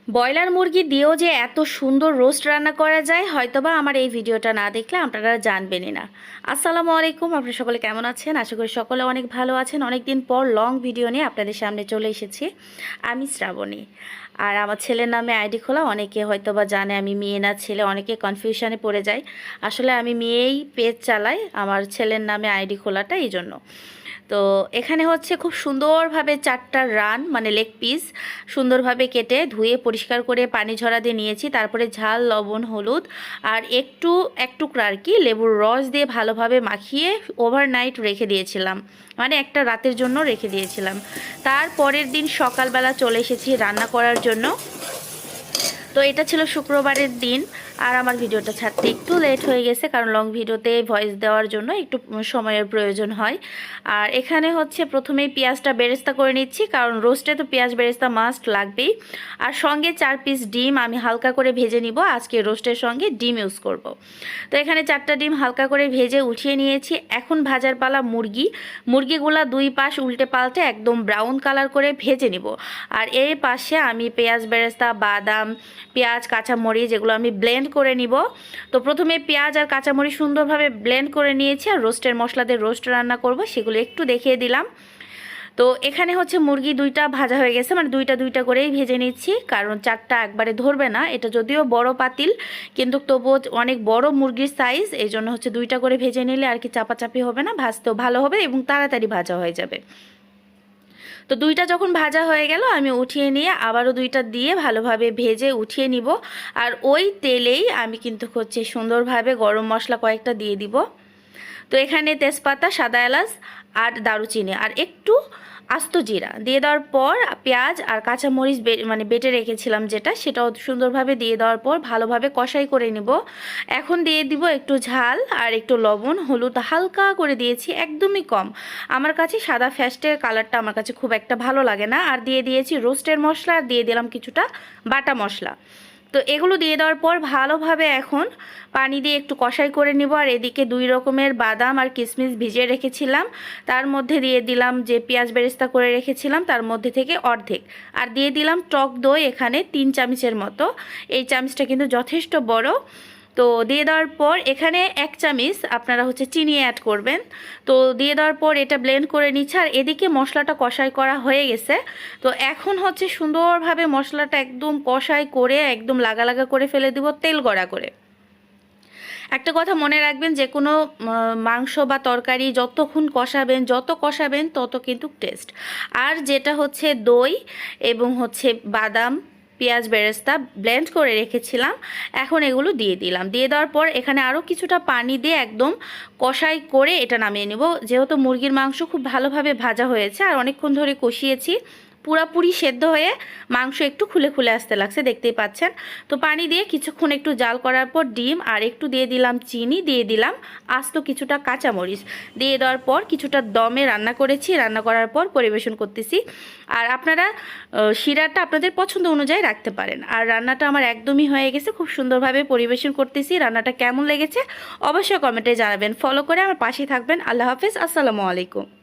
Broiler মুরগি দিয়েও যে এত সুন্দর রোস্ট রান্না করা যায় হয়তোবা আমার এই ভিডিওটা না দেখলে আপনারা জানবেনই না। আসসালামু আলাইকুম, আপনারা সকলে কেমন আছেন? আশা করি সকলে অনেক ভালো আছেন। অনেক দিন পর লং ভিডিও নিয়ে আপনাদের সামনে চলে এসেছি। আমি শ্রাবণী, আর আমার ছেলের নামে আইডি খোলা। অনেকে হয়তোবা জানে আমি মেয়ে না ছেলে, অনেকে কনফিউশনে পড়ে যায়। আসলে আমি মেয়েই পেজ চালাই, আমার ছেলের নামে আইডি খোলাটা এই জন্য। তো এখানে হচ্ছে খুব সুন্দরভাবে 4টা রান মানে লেগ পিস সুন্দরভাবে কেটে ধুয়ে পরিষ্কার করে পানি ঝরা দিয়ে নিয়েছি। তারপরে ঝাল, লবণ, হলুদ আর এক টুকরা আর কি লেবুর রস দিয়ে ভালোভাবে মাখিয়ে ওভারনাইট রেখে দিয়েছিলাম, মানে একটা রাতের জন্য রেখে দিয়েছিলাম। তার পরের দিন সকালবেলা চলে এসেছি রান্না করার জন্য। তো এটা ছিল শুক্রবারের দিন, আর আমার ভিডিওটা ছাড়তে একটু লেট হয়ে গেছে, কারণ লং ভিডিওতে ভয়েস দেওয়ার জন্য একটু সময়ের প্রয়োজন হয়। আর এখানে হচ্ছে প্রথমেই পেঁয়াজটা বেরেস্তা করে নিচ্ছি, কারণ রোস্টে তো পেঁয়াজ বেরেস্তা মাস্ট লাগবেই। আর সঙ্গে 4 পিস ডিম আমি হালকা করে ভেজে নিব, আজকে রোস্টের সঙ্গে ডিম ইউজ করব। তো এখানে 4টা ডিম হালকা করে ভেজে উঠিয়ে নিয়েছি। এখন ভাজার পালা মুরগিগুলা 2 পাশ উল্টে পাল্টে একদম ব্রাউন কালার করে ভেজে নিব। আর এর পাশে আমি পেঁয়াজ বেরেস্তা, বাদাম, পেঁয়াজ, কাঁচামরিচ যেগুলো আমি ব্লেন্ড করে নিব। তো প্রথমে পেঁয়াজ আর কাঁচামরিচ সুন্দরভাবে ব্লেন্ড করে নিয়েছি, আর রোস্টের মশলা দিয়ে রোস্ট রান্না করব সেগুলো একটু দেখিয়ে দিলাম। তো এখানে হচ্ছে মুরগি 2টা ভাজা হয়ে গেছে, মানে 2টা করেই ভেজে নিচ্ছি, কারণ 4টা একবারে ধরবে না। এটা যদিও বড় পাতিল, কিন্তু তবুও অনেক বড় মুরগির সাইজ, এই জন্য হচ্ছে 2টা করে ভেজে নিলে আর কি চাপাচাপি হবে না, ভাজতেও ভালো হবে এবং তাড়াতাড়ি ভাজা হয়ে যাবে। তো 2টা যখন ভাজা হয়ে গেল আমি উঠিয়ে নিয়ে আবারও 2টা দিয়ে ভালোভাবে ভেজে উঠিয়ে নিব। আর ওই তেলেই আমি কিন্তু হচ্ছে সুন্দরভাবে গরম মশলা কয়েকটা দিয়ে দিব। তো এখানে তেজপাতা, সাদা এলাচ আর দারুচিনি আর একটু আস্ত জিরা দিয়ে দেওয়ার পর পেঁয়াজ আর কাঁচামরিচ মানে বেটে রেখেছিলাম সেটাও সুন্দরভাবে দিয়ে দেওয়ার পর ভালোভাবে কষাই করে নিব। এখন দিয়ে দিব একটু ঝাল আর একটু লবণ, হলুদ হালকা করে দিয়েছি, একদমই কম। আমার কাছে সাদা ফ্যাস্টের কালারটা আমার কাছে খুব একটা ভালো লাগে না। আর দিয়ে দিয়েছি রোস্টের মশলা, আর দিয়ে দিলাম কিছুটা বাটা মশলা। তো এগুলো দিয়ে দেওয়ার পর ভালোভাবে এখন পানি দিয়ে একটু কষাই করে নিব। আর এদিকে 2 রকমের বাদাম আর কিশমিশ ভিজিয়ে রেখেছিলাম, তার মধ্যে দিয়ে দিলাম যে পেঁয়াজ বেরেস্তা করে রেখেছিলাম তার মধ্যে থেকে অর্ধেক। আর দিয়ে দিলাম টক দই, এখানে 3 চামচের মতো। এই চামচটা কিন্তু যথেষ্ট বড়। তো দিয়ে দেওয়ার পর এখানে 1 চামচ আপনারা হচ্ছে চিনি অ্যাড করবেন। তো দিয়ে দেওয়ার পর এটা ব্লেন্ড করে নিচ্ছে। আর এদিকে মশলাটা কষাই করা হয়ে গেছে। তো এখন হচ্ছে সুন্দরভাবে মশলাটা একদম কষাই করে একদম লাগা লাগা করে ফেলে দিব, তেল গড়া করে। একটা কথা মনে রাখবেন, যে কোনো মাংস বা তরকারি যত কষাবেন তত কিন্তু টেস্ট। আর যেটা হচ্ছে দই এবং হচ্ছে বাদাম, পেঁয়াজ বেরেস্তা ব্লেন্ড করে রেখেছিলাম, এখন এগুলো দিয়ে দিলাম। দিয়ে দেওয়ার পর এখানে আরও কিছুটা পানি দিয়ে একদম কষাই করে এটা নামিয়ে নেব। যেহেতু মুরগির মাংস খুব ভালোভাবে ভাজা হয়েছে আর অনেকক্ষণ ধরে কষিয়েছি, পুরাপুরি সেদ্ধ হয়ে মাংস একটু খুলে খুলে আসতে লাগছে, দেখতেই পাচ্ছেন। তো পানি দিয়ে কিছুক্ষণ একটু জাল করার পর ডিম আর একটু দিয়ে দিলাম চিনি, দিয়ে দিলাম আস্ত কিছুটা কাঁচামরিচ দিয়ে দেওয়ার পর কিছুটা দমে রান্না করেছি। রান্না করার পর পরিবেশন করতেছি। আর আপনারা শিরাটা আপনাদের পছন্দ অনুযায়ী রাখতে পারেন। আর রান্নাটা আমার একদমই হয়ে গেছে, খুব সুন্দরভাবে পরিবেশন করতেছি। রান্নাটা কেমন লেগেছে অবশ্যই কমেন্টে জানাবেন। ফলো করে আমার পাশে থাকবেন। আল্লাহ হাফেজ, আসসালামু আলাইকুম।